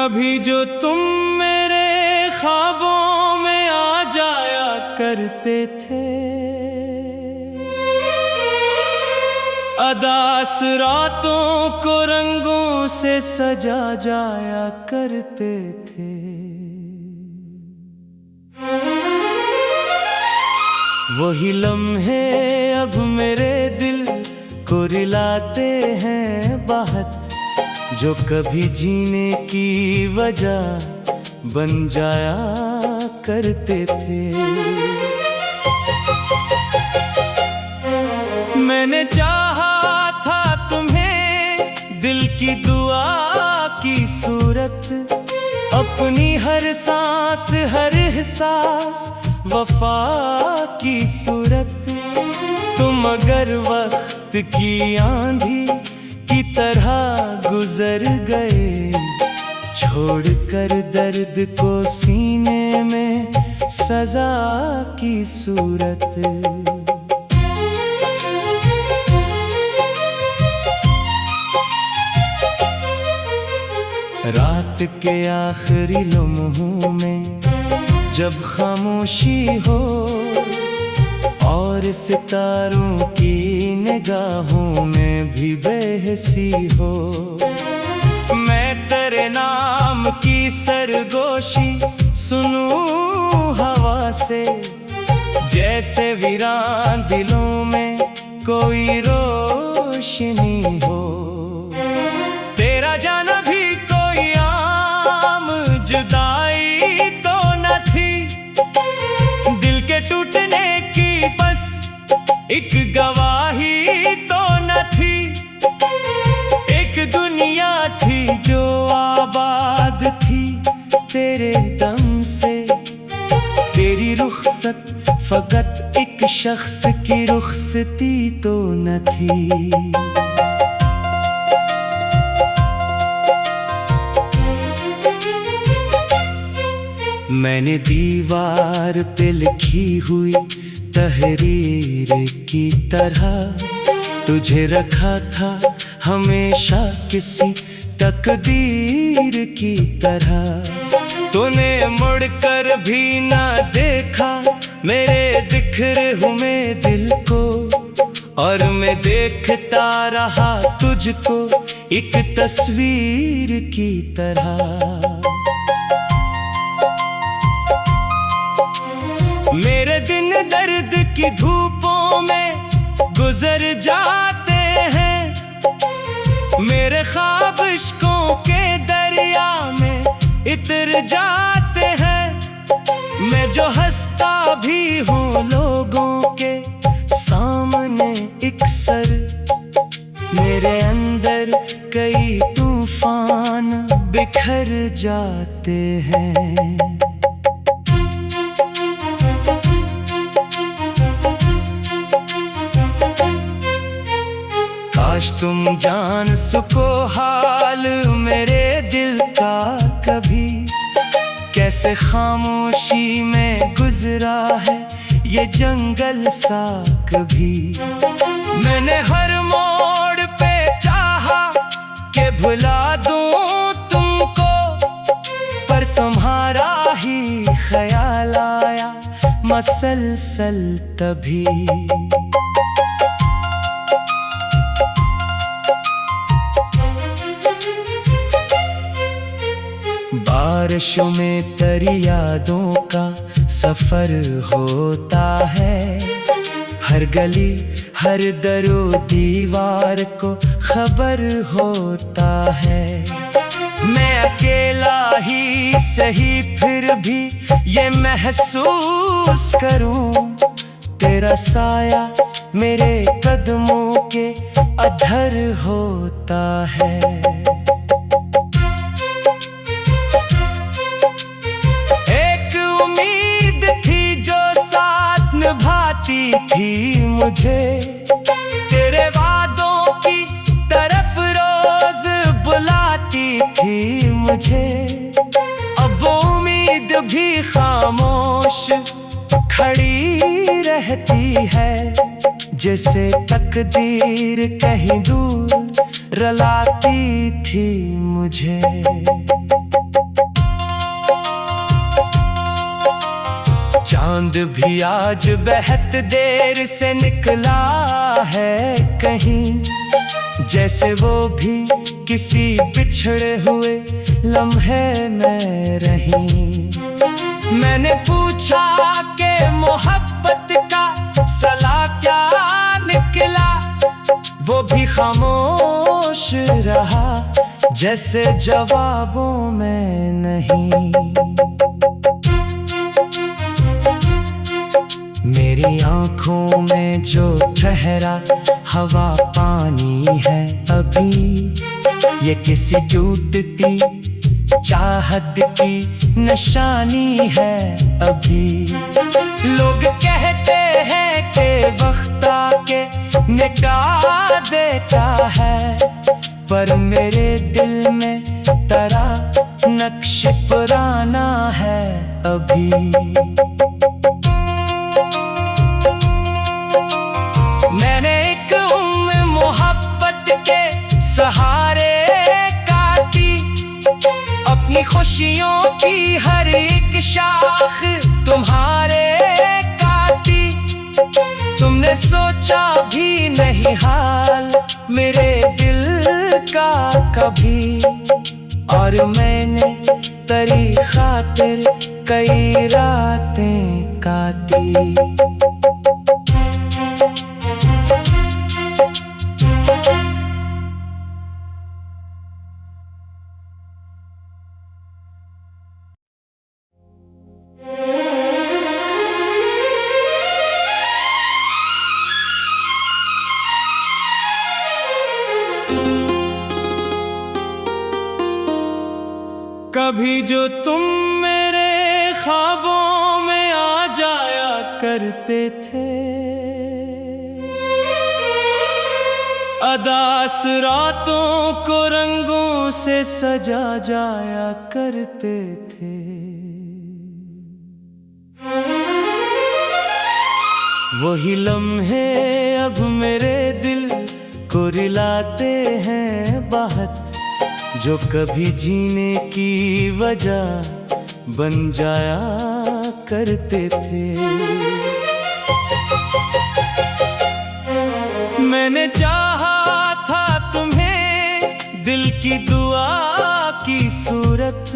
कभी जो तुम मेरे ख्वाबों में आ जाया करते थे, अदास रातों को रंगों से सजा जाया करते थे। वही लम्हे अब मेरे दिल को रिलाते हैं बाहत, जो कभी जीने की वजह बन जाया करते थे। मैंने चाहा था तुम्हें दिल की दुआ की सूरत, अपनी हर सांस हर एहसास वफा की सूरत। तुम अगर वक्त की आंधी की तरह गुजर गए, छोड़कर दर्द को सीने में सजा की सूरत। रात के आखिरी लम्हों में जब खामोशी हो और सितारों की निगाहों में भी बेहसी हो, मैं तेरे नाम की सरगोशी सुनूं हवा से, जैसे वीरान दिलों में कोई रोशनी हो। तेरा जाना भी कोई आम जुदाई तो न थी, दिल के टूटने की बस एक गवाही तो न थी। एक दुनिया थी जो आबाद थी तेरे दम से, तेरी रुखसत फकत एक शख्स की रुखसती तो न थी। मैंने दीवार पे लिखी हुई तहरीर की तरह तुझे रखा था हमेशा किसी तकदीर की तरह। तूने मुड़कर भी ना देखा मेरे बिखरे हुए दिल को, और मैं देखता रहा तुझको एक तस्वीर की तरह। मेरे दिन दर्द की धूपों में गुजर जाते हैं, मेरे ख्वाब इश्कों के दरिया में इतर जाते हैं। मैं जो हंसता भी हूँ लोगों के सामने इकसर, मेरे अंदर कई तूफान बिखर जाते हैं। काश तुम जान सको हाल मेरे दिल का कभी, कैसे खामोशी में गुजरा है ये जंगल सा कभी। मैंने हर मोड़ पे चाहा कि भुला दूं तुमको, पर तुम्हारा ही ख्याल आया मसलसल तभी। बारिशों में तेरी यादों का सफर होता है, हर गली हर दरो दीवार को खबर होता है। मैं अकेला ही सही फिर भी ये महसूस करूं, तेरा साया मेरे कदमों के अधर होता है। भाती थी मुझे तेरे वादों की तरफ रोज बुलाती थी मुझे। अब उम्मीद भी खामोश खड़ी रहती है, जैसे तकदीर कहीं दूर रुलाती थी मुझे। चांद भी आज बेहद देर से निकला है कहीं, जैसे वो भी किसी बिछड़े हुए लम्हे में रही। मैंने पूछा कि मोहब्बत का सला क्या निकला, वो भी खामोश रहा, जैसे जवाबों में नहीं। मेरी आंखों में जो ठहरा हवा पानी है अभी, ये किसी टूटती चाहत की निशानी है अभी। लोग कहते हैं कि वक्त आके मिटा देता है, पर मेरे दिल में तेरा नक्श पुराना है अभी। मैंने एक उम्र मोहब्बत के सहारे काटी, अपनी खुशियों की हर एक शाख तुम्हारे काटी। तुमने सोचा भी नहीं हाल मेरे दिल का कभी, और मैंने तेरी खातिर कई रातें काटी। कभी जो तुम मेरे ख्वाबों में आ जाया करते थे, अदास रातों को रंगों से सजा जाया करते थे। वही लम्हे अब मेरे दिल को रिलाते हैं बहुत, जो कभी जीने की वजह बन जाया करते थे। मैंने चाहा था तुम्हें दिल की दुआ की सूरत,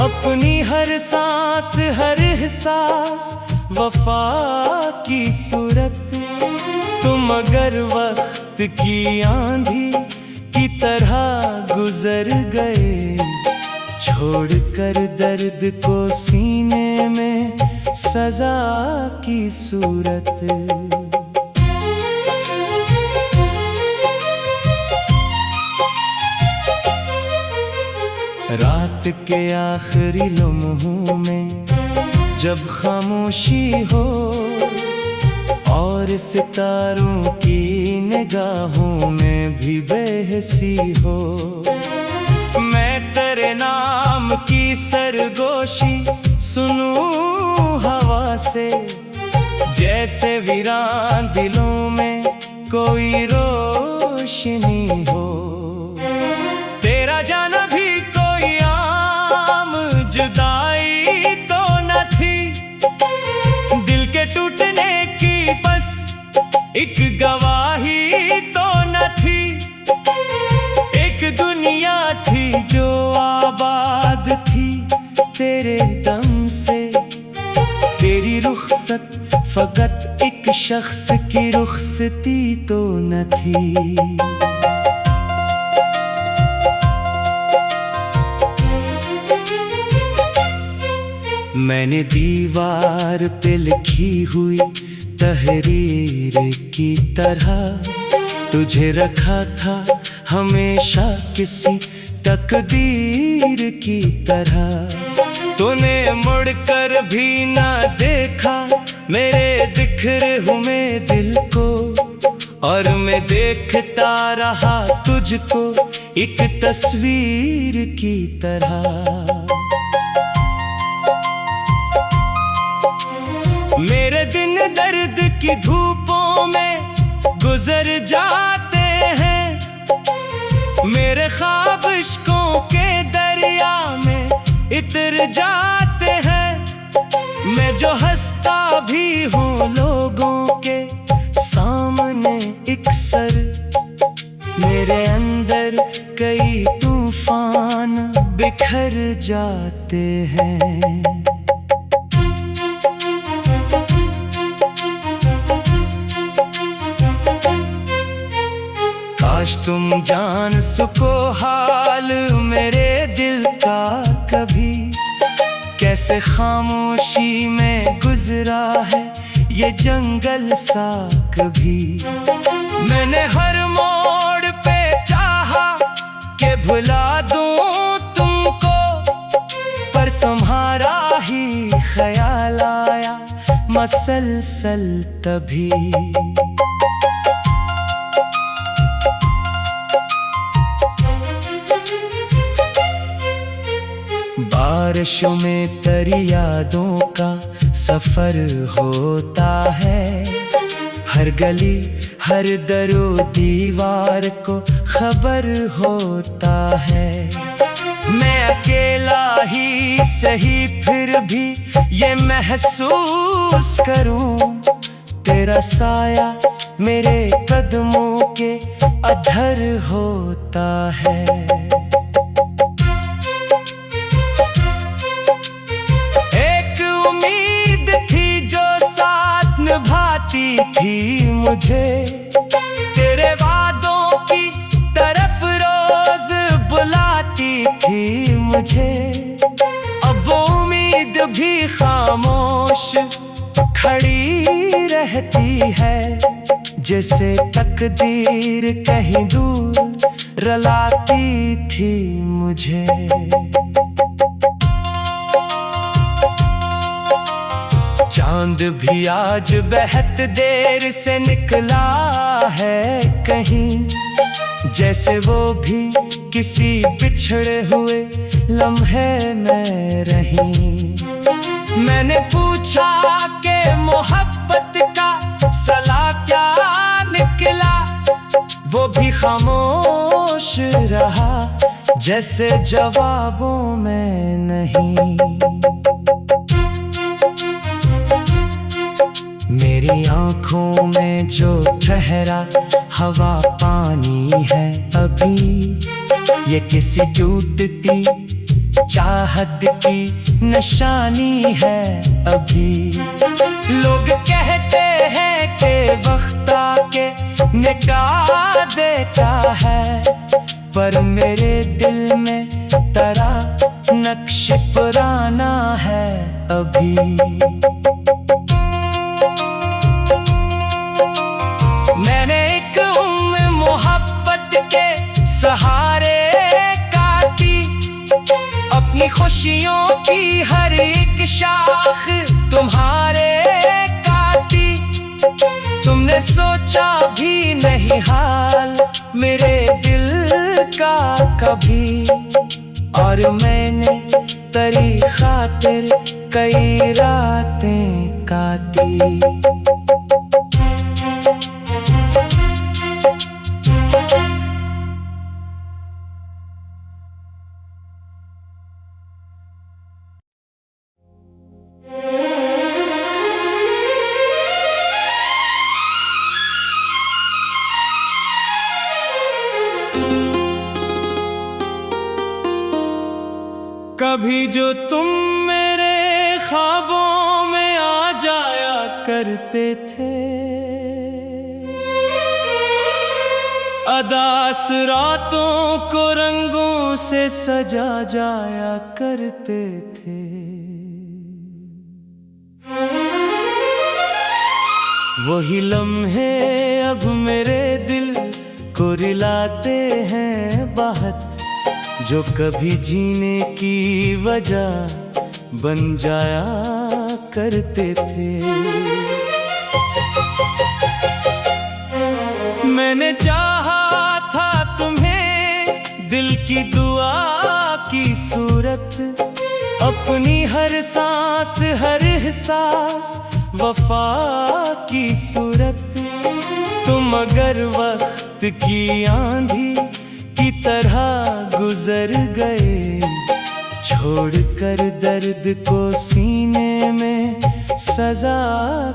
अपनी हर सांस हर एहसास वफा की सूरत। तुम अगर वक्त की आंधी की तरह गुजर गए, छोड़कर दर्द को सीने में सजा की सूरत। रात के आखिरी लम्हों में जब खामोशी हो और सितारों की निगाहों में भी बेहसी हो, मैं तेरे नाम की सरगोशी सुनूं हवा से, जैसे वीरान दिलों में कोई रोशनी हो। तेरा जाना भी कोई आम जुदाई तो न थी, दिल के टूटने की बस एक गवाही तो न थी। एक दुनिया थी जो आबाद थी तेरे दम से, तेरी रुखसत फकत एक शख्स की रुखसती तो न थी। मैंने दीवार पे लिखी हुई तहरीर की तरह तुझे रखा था हमेशा किसी तकदीर की तरह। तूने मुड़कर भी ना देखा मेरे बिखरे हुए दिल को, और मैं देखता रहा तुझको एक तस्वीर की तरह। मेरे दिन दर्द की धूपों में गुजर जाते हैं, मेरे ख्वाब इश्कों के दरिया में इतर जाते हैं। मैं जो हंसता भी हूँ लोगों के सामने एक सर, मेरे अंदर कई तूफान बिखर जाते हैं। काश तुम जान सको हाल मेरे दिल का कभी, कैसे खामोशी में गुजरा है ये जंगल सा कभी। मैंने हर मोड़ पे चाहा कि भुला दूं तुमको, पर तुम्हारा ही ख्याल आया मसलसल तभी। बारिशों में तेरी यादों का सफर होता है, हर गली हर दरो दीवार को खबर होता है। मैं अकेला ही सही फिर भी ये महसूस करूं, तेरा साया मेरे कदमों के अधर होता है। निभाती थी मुझे तेरे वादों की तरफ रोज बुलाती थी मुझे, अब उम्मीद भी खामोश खड़ी रहती है, जैसे तकदीर कहीं दूर रुलाती थी मुझे। चांद भी आज बेहद देर से निकला है कहीं, जैसे वो भी किसी बिछड़े हुए लम्हे में रही। मैंने पूछा कि मोहब्बत का सला क्या निकला, वो भी खामोश रहा जैसे जवाबों में नहीं। मेरी आंखों में जो ठहरा हवा पानी है अभी, ये किसी टूटती चाहत की निशानी है अभी। लोग कहते हैं कि वक्त आके निकाह देता है, पर मेरे दिल में तेरा नक्श पुराना है अभी। मैंने एक उम्र मोहब्बत के सहारे काटी, अपनी खुशियों की हर एक शाख तुम्हारे काटी। तुमने सोचा भी नहीं हाल मेरे दिल का कभी, और मैंने तेरी खातिर कई रातें काटी। कभी जो तुम मेरे ख्वाबों में आ जाया करते थे, अदास रातों को रंगों से सजा जाया करते थे। वही लम्हे अब मेरे दिल को रिलाते हैं बाहत, जो कभी जीने की वजह बन जाया करते थे। मैंने चाहा था तुम्हें दिल की दुआ की सूरत, अपनी हर सांस हर एहसास वफा की सूरत। तुम अगर वक्त की आंधी की तरह गुजर गए, छोड़कर दर्द को सीने में सजा